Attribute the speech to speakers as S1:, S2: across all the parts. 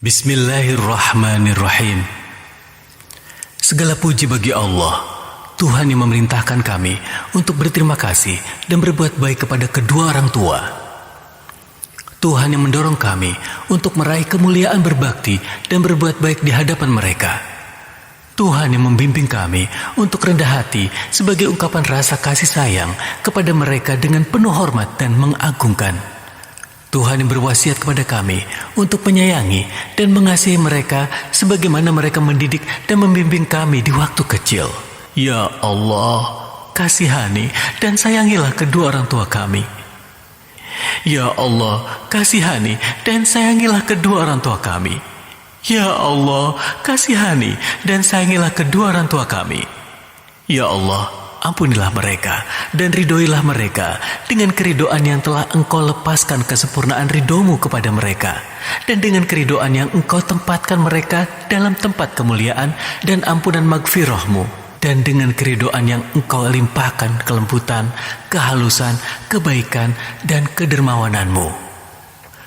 S1: Bismillahirrahmanirrahim. Segala puji bagi Allah, Tuhan yang memerintahkan kami untuk berterima kasih dan berbuat baik kepada kedua orang tua. Tuhan yang mendorong kami untuk meraih kemuliaan berbakti dan berbuat baik di hadapan mereka. Tuhan yang membimbing kami untuk rendah hati sebagai ungkapan rasa kasih sayang kepada mereka dengan penuh hormat dan mengagungkan. Tuhan yang berwasiat kepada kami untuk menyayangi dan mengasihi mereka sebagaimana mereka mendidik dan membimbing kami di waktu kecil. Ya Allah, kasihani dan sayangilah kedua orang tua kami. Ya Allah, kasihani dan sayangilah kedua orang tua kami. Ya Allah, kasihani dan sayangilah kedua orang tua kami. Ya Allah, ampunilah mereka dan ridhoilah mereka dengan keridoan yang telah Engkau lepaskan kesempurnaan ridhomu kepada mereka, dan dengan keridoan yang Engkau tempatkan mereka dalam tempat kemuliaan dan ampunan magfirahmu, dan dengan keridoan yang Engkau limpahkan kelembutan, kehalusan, kebaikan, dan kedermawananmu.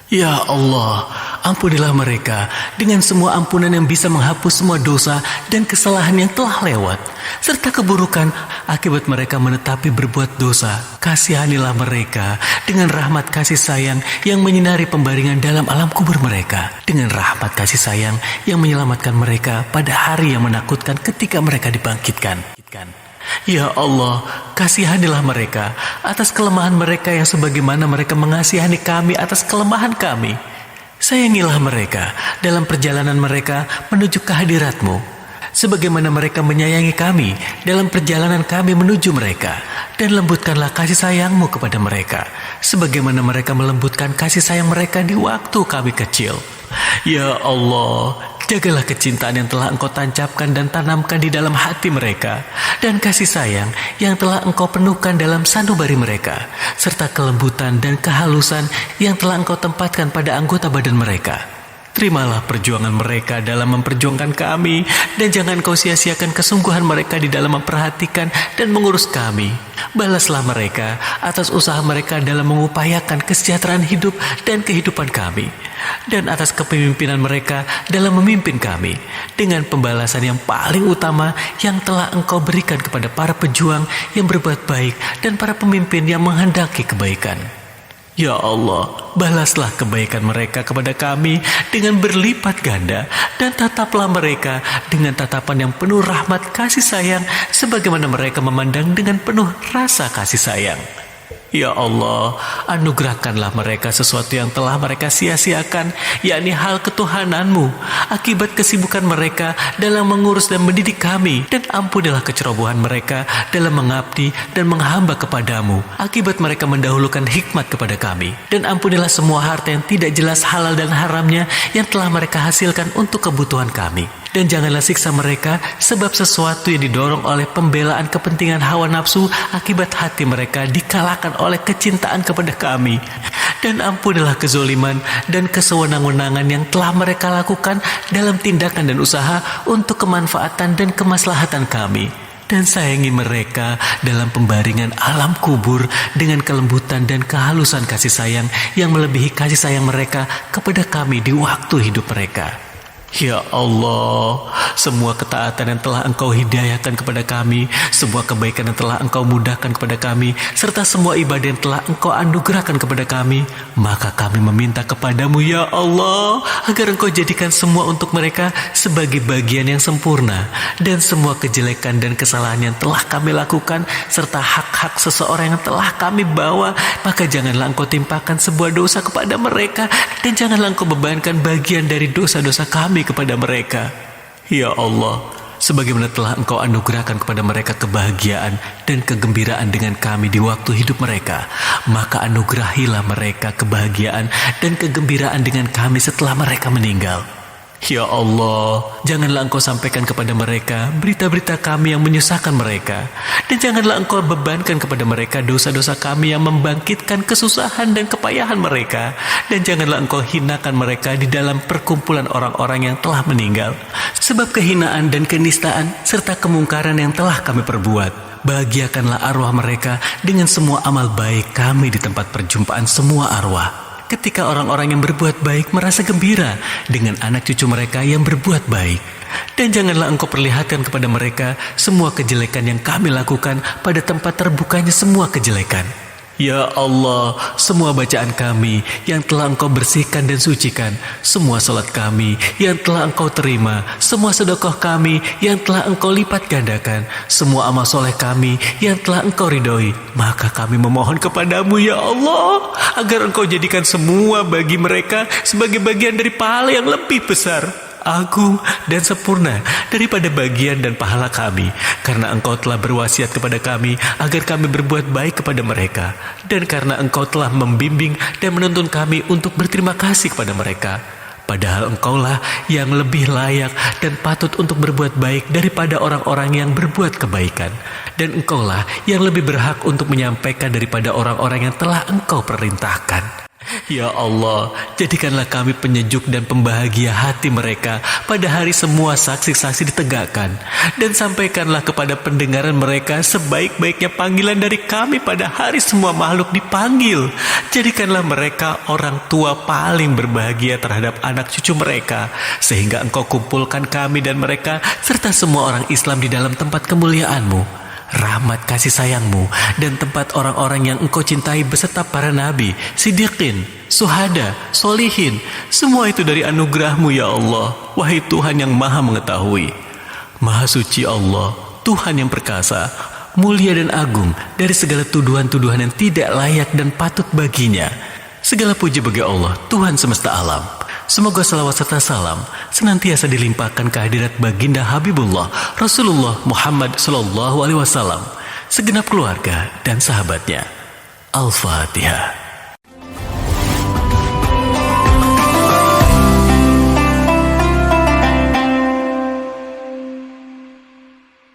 S1: Ya Allah, ampunilah mereka dengan semua ampunan yang bisa menghapus semua dosa dan kesalahan yang telah lewat, serta keburukan akibat mereka menetapi berbuat dosa. Kasihanilah mereka dengan rahmat kasih sayang yang menyinari pembaringan dalam alam kubur mereka, dengan rahmat kasih sayang yang menyelamatkan mereka pada hari yang menakutkan ketika mereka dibangkitkan. Ya Allah, kasihanilah mereka atas kelemahan mereka yang sebagaimana mereka mengasihani kami atas kelemahan kami. Sayangilah mereka dalam perjalanan mereka menuju kehadirat-Mu, sebagaimana mereka menyayangi kami dalam perjalanan kami menuju mereka. Dan lembutkanlah kasih sayang-Mu kepada mereka, sebagaimana mereka melembutkan kasih sayang mereka di waktu kami kecil. Ya Allah, jagalah kecintaan yang telah Engkau tancapkan dan tanamkan di dalam hati mereka, dan kasih sayang yang telah Engkau penuhkan dalam sanubari mereka, serta kelembutan dan kehalusan yang telah Engkau tempatkan pada anggota badan mereka. Terimalah perjuangan mereka dalam memperjuangkan kami, dan jangan Kau sia-siakan kesungguhan mereka di dalam memperhatikan dan mengurus kami. Balaslah mereka atas usaha mereka dalam mengupayakan kesejahteraan hidup dan kehidupan kami, dan atas kepemimpinan mereka dalam memimpin kami, dengan pembalasan yang paling utama yang telah Engkau berikan kepada para pejuang yang berbuat baik dan para pemimpin yang menghendaki kebaikan. Ya Allah, balaslah kebaikan mereka kepada kami dengan berlipat ganda, dan tataplah mereka dengan tatapan yang penuh rahmat kasih sayang, sebagaimana mereka memandang dengan penuh rasa kasih sayang. Ya Allah, anugerahkanlah mereka sesuatu yang telah mereka sia-siakan, yakni hal ketuhanan-Mu, akibat kesibukan mereka dalam mengurus dan mendidik kami, dan ampunilah kecerobohan mereka dalam mengabdi dan menghamba kepada-Mu, akibat mereka mendahulukan hikmat kepada kami. Dan ampunilah semua harta yang tidak jelas halal dan haramnya yang telah mereka hasilkan untuk kebutuhan kami. Dan janganlah siksa mereka sebab sesuatu yang didorong oleh pembelaan kepentingan hawa nafsu, akibat hati mereka dikalahkan oleh kecintaan kepada kami. Dan ampunilah kezoliman dan kesewenang-wenangan yang telah mereka lakukan dalam tindakan dan usaha untuk kemanfaatan dan kemaslahatan kami. Dan sayangi mereka dalam pembaringan alam kubur dengan kelembutan dan kehalusan kasih sayang yang melebihi kasih sayang mereka kepada kami di waktu hidup mereka. Ya Allah, semua ketaatan yang telah Engkau hidayahkan kepada kami, semua kebaikan yang telah Engkau mudahkan kepada kami, serta semua ibadah yang telah Engkau anugerahkan kepada kami, maka kami meminta kepadamu ya Allah, agar Engkau jadikan semua untuk mereka sebagai bagian yang sempurna, dan semua kejelekan dan kesalahan yang telah kami lakukan, serta hak-hak seseorang yang telah kami bawa, maka janganlah Engkau timpakan sebuah dosa kepada mereka, dan janganlah Engkau bebankan bagian dari dosa-dosa kami kepada mereka. Ya Allah, sebagaimana telah Engkau anugerahkan kepada mereka kebahagiaan dan kegembiraan dengan kami di waktu hidup mereka, maka anugerahilah mereka kebahagiaan dan kegembiraan dengan kami setelah mereka meninggal. Ya Allah, janganlah Engkau sampaikan kepada mereka berita-berita kami yang menyusahkan mereka, dan janganlah Engkau bebankan kepada mereka dosa-dosa kami yang membangkitkan kesusahan dan kepayahan mereka, dan janganlah Engkau hinakan mereka di dalam perkumpulan orang-orang yang telah meninggal, sebab kehinaan dan kenistaan serta kemungkaran yang telah kami perbuat. Bahagiakanlah arwah mereka dengan semua amal baik kami di tempat perjumpaan semua arwah. ketika orang-orang yang berbuat baik merasa gembira dengan anak cucu mereka yang berbuat baik. Dan janganlah engkau perlihatkan kepada mereka semua kejelekan yang kami lakukan pada tempat terbukanya semua kejelekan. Ya Allah, semua bacaan kami yang telah engkau bersihkan dan sucikan, semua salat kami yang telah engkau terima, semua sedekah kami yang telah engkau lipat gandakan, semua amal soleh kami yang telah engkau ridhoi, maka kami memohon kepadamu ya Allah, agar engkau jadikan semua bagi mereka sebagai bagian dari pahala yang lebih besar, agung dan sempurna daripada bagian dan pahala kami, karena engkau telah berwasiat kepada kami agar kami berbuat baik kepada mereka, dan karena engkau telah membimbing dan menuntun kami untuk berterima kasih kepada mereka. Padahal engkaulah yang lebih layak dan patut untuk berbuat baik daripada orang-orang yang berbuat kebaikan, dan engkaulah yang lebih berhak untuk menyampaikan daripada orang-orang yang telah engkau perintahkan. Ya Allah, jadikanlah kami penyejuk dan pembahagia hati mereka pada hari semua saksi-saksi ditegakkan, dan sampaikanlah kepada pendengaran mereka sebaik-baiknya panggilan dari kami pada hari semua makhluk dipanggil. Jadikanlah mereka orang tua paling berbahagia terhadap anak cucu mereka, sehingga engkau kumpulkan kami dan mereka serta semua orang Islam di dalam tempat kemuliaan-Mu, rahmat kasih sayangmu, dan tempat orang-orang yang engkau cintai beserta para nabi, siddiqin, suhada, solihin. Semua itu dari anugerahmu ya Allah, wahai Tuhan yang maha mengetahui. Maha suci Allah, Tuhan yang perkasa, mulia dan agung dari segala tuduhan-tuduhan yang tidak layak dan patut baginya. Segala puji bagi Allah, Tuhan semesta alam. Semoga salawat serta salam senantiasa dilimpahkan ke hadirat baginda Habibullah Rasulullah Muhammad SAW, segenap keluarga dan sahabatnya. Al-Fatihah.